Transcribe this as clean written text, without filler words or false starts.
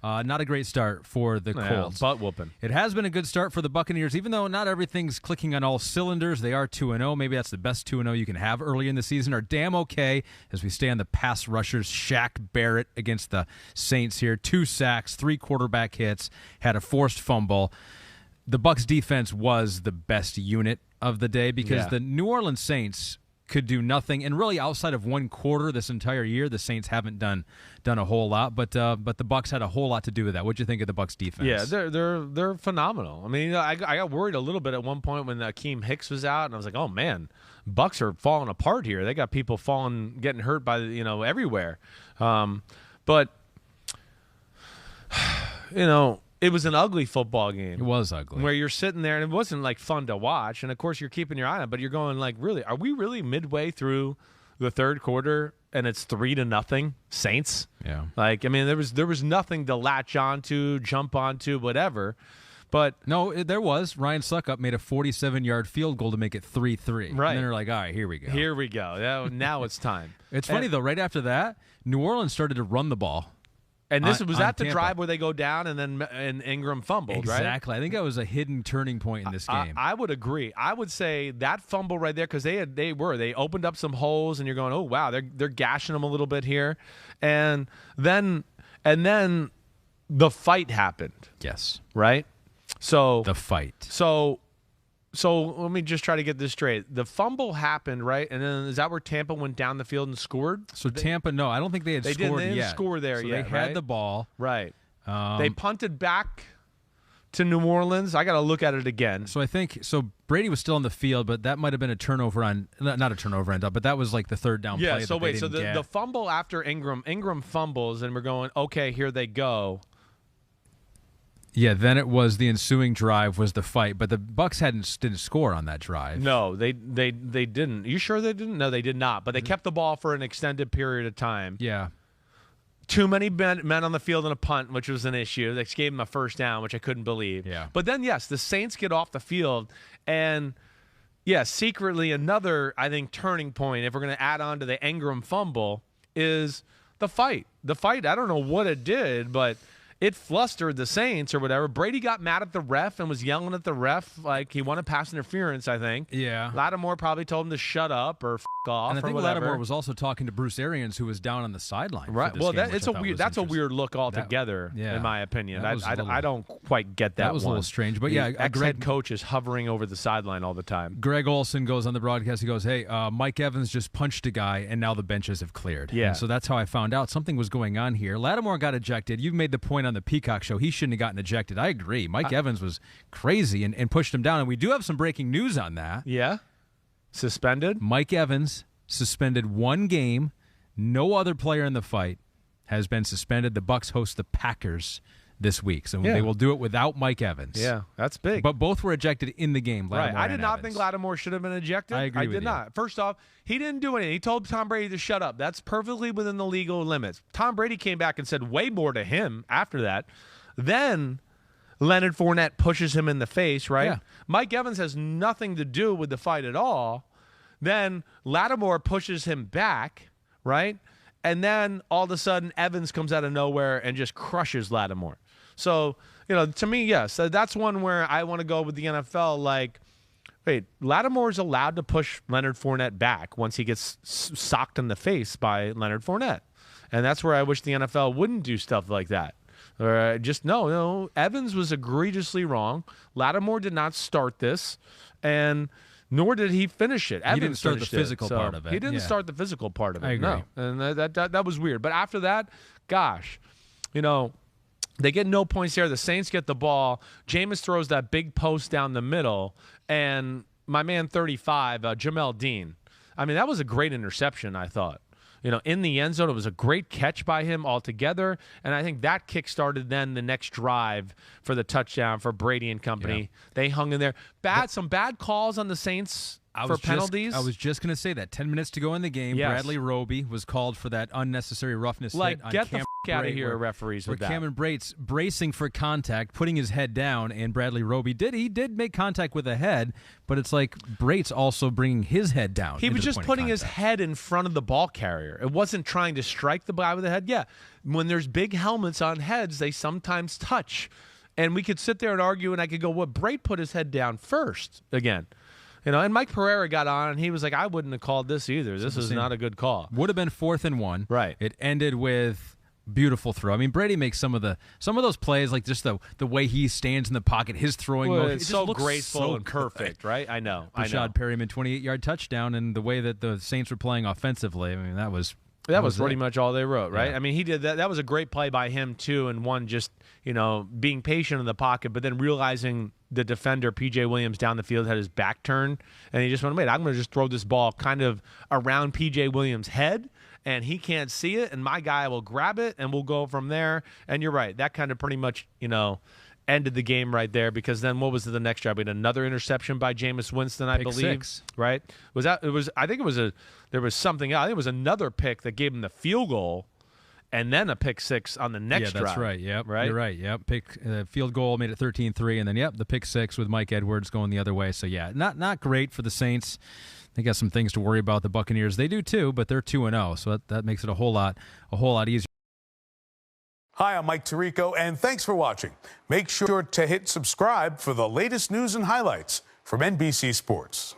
Not a great start for the Colts. Butt whooping. It has been a good start for the Buccaneers, even though not everything's clicking on all cylinders. They are 2-0. Maybe that's the best 2-0 you can have early in the season. Are damn okay as we stay on the pass rushers. Shaq Barrett against the Saints here. 2 sacks, 3 quarterback hits, had a forced fumble. The Bucs defense was the best unit of the day because the New Orleans Saints could do nothing, and really outside of one quarter this entire year, the Saints haven't done a whole lot. But the Bucs had a whole lot to do with that. What'd you think of the Bucs defense? Yeah, they're phenomenal. I mean, I got worried a little bit at one point when Akeem Hicks was out, and I was like, oh man, Bucs are falling apart here. They got people getting hurt by everywhere. But it was an ugly football game. It was ugly. Where you're sitting there, and it wasn't, fun to watch. And, of course, you're keeping your eye on it, but you're going, really, are we really midway through the third quarter, and it's 3-0 Saints? Yeah. There was nothing to latch onto, jump onto, whatever. But no, there was. Ryan Suckup made a 47-yard field goal to make it 3-3. Right. And then they're like, all right, here we go. Here we go. Now it's time. It's funny, though. Right after that, New Orleans started to run the ball. And this was at the Tampa. drive where they go down and Ingram fumbled, right? Exactly. I think that was a hidden turning point in this game. I would agree. I would say that fumble right there, because they opened up some holes, and you're going, oh wow, they're gashing them a little bit here, and then the fight happened. Yes. Right. So the fight. So let me just try to get this straight. The fumble happened, right? And then is that where Tampa went down the field and scored? So Tampa, no, I don't think they had scored yet. They didn't score there so yet, they had the ball. Right. They punted back to New Orleans. I got to look at it again. So Brady was still on the field, but that might have been a turnover on – not a turnover end up, but that was like the third down play. Yeah, so wait. So the fumble after Ingram fumbles, and we're going, okay, here they go. Yeah, then it was the ensuing drive was the fight, but the Bucs didn't score on that drive. No, they didn't. You sure they didn't? No, they did not. But they kept the ball for an extended period of time. Yeah. Too many men on the field in a punt, which was an issue. They gave him a first down, which I couldn't believe. Yeah. But then, yes, the Saints get off the field, and secretly another, I think, turning point, if we're going to add on to the Ingram fumble, is the fight. The fight, I don't know what it did, but it flustered the Saints or whatever. Brady got mad at the ref and was yelling at the ref like he wanted pass interference, I think. Yeah. Lattimore probably told him to shut up or off. And I think whatever. Lattimore was also talking to Bruce Arians, who was down on the sideline. Right. Well, that's a weird look altogether, in my opinion. I don't quite get that. That was one. a little strange, but ex-head coach is hovering over the sideline all the time. Greg Olson goes on the broadcast. He goes, "Hey, Mike Evans just punched a guy, and now the benches have cleared." Yeah. And so that's how I found out something was going on here. Lattimore got ejected. You made the point on the Peacock show. He shouldn't have gotten ejected. I agree. Mike Evans was crazy and pushed him down, and we do have some breaking news on that. Yeah. Suspended? Mike Evans suspended 1 game. No other player in the fight has been suspended. The Bucs host the Packers this week, so they will do it without Mike Evans. Yeah, that's big. But both were ejected in the game. Right. I did not think Lattimore should have been ejected. I agree with you. I did not. First off, he didn't do anything. He told Tom Brady to shut up. That's perfectly within the legal limits. Tom Brady came back and said way more to him after that. Then Leonard Fournette pushes him in the face, right? Yeah. Mike Evans has nothing to do with the fight at all. Then Lattimore pushes him back, right? And then all of a sudden Evans comes out of nowhere and just crushes Lattimore. So, to me, yes, that's one where I want to go with the NFL. Like, wait, Lattimore's allowed to push Leonard Fournette back once he gets socked in the face by Leonard Fournette. And that's where I wish the NFL wouldn't do stuff like that. Or just no. Evans was egregiously wrong. Lattimore did not start this, and nor did he finish it. Evans he didn't start the physical it, part of it. He didn't start the physical part of it. I agree. No, and that was weird. But after that, gosh, they get no points there. The Saints get the ball. Jameis throws that big post down the middle, and my man 35, Jamel Dean. I mean, that was a great interception, I thought. In the end zone, it was a great catch by him altogether, and I think that kick-started then the next drive for the touchdown for Brady and company. Yeah. They hung in there. Some bad calls on the Saints for penalties. I was just going to say that. 10 minutes to go in the game. Yes. Bradley Roby was called for that unnecessary roughness hit on get the Cameron out of Brate, here, referees, with that. Cameron Brate's bracing for contact, putting his head down, and Bradley Roby did make contact with the head, but it's like Brate's also bringing his head down. He was just putting his head in front of the ball carrier. It wasn't trying to strike the guy with the head. Yeah, when there's big helmets on heads, they sometimes touch. And we could sit there and argue, and I could go, well, Brate put his head down first again. And Mike Pereira got on, and he was like, I wouldn't have called this either. This is not a good call. Would have been 4th and 1. Right. It ended with beautiful throw. I mean, Brady makes some of those plays, like just the way he stands in the pocket, his throwing motion. It's so graceful and perfect, right? I know. Rashad Perryman, 28-yard touchdown, and the way that the Saints were playing offensively, I mean, that was pretty much all they wrote, right? Yeah. I mean, he did that. That was a great play by him, too, and one just, being patient in the pocket, but then realizing the defender, P.J. Williams, down the field had his back turned, and he just went, wait, I'm going to just throw this ball kind of around P.J. Williams' head, and he can't see it, and my guy will grab it, and we'll go from there. And you're right. That kind of pretty much, ended the game right there, because then what was the next drive? We had another interception by Jameis Winston, I believe. 6. Right? I think there was something else. I think it was another pick that gave him the field goal, and then a pick 6 on the next drive. Yeah, that's right. Yep. Right? You're right. Yep. Field goal made it 13-3, and then the pick 6 with Mike Edwards going the other way. So yeah, not great for the Saints. They got some things to worry about. The Buccaneers, they do too, but they're 2-0, so that makes it a whole lot easier. Hi, I'm Mike Tirico, and thanks for watching. Make sure to hit subscribe for the latest news and highlights from NBC Sports.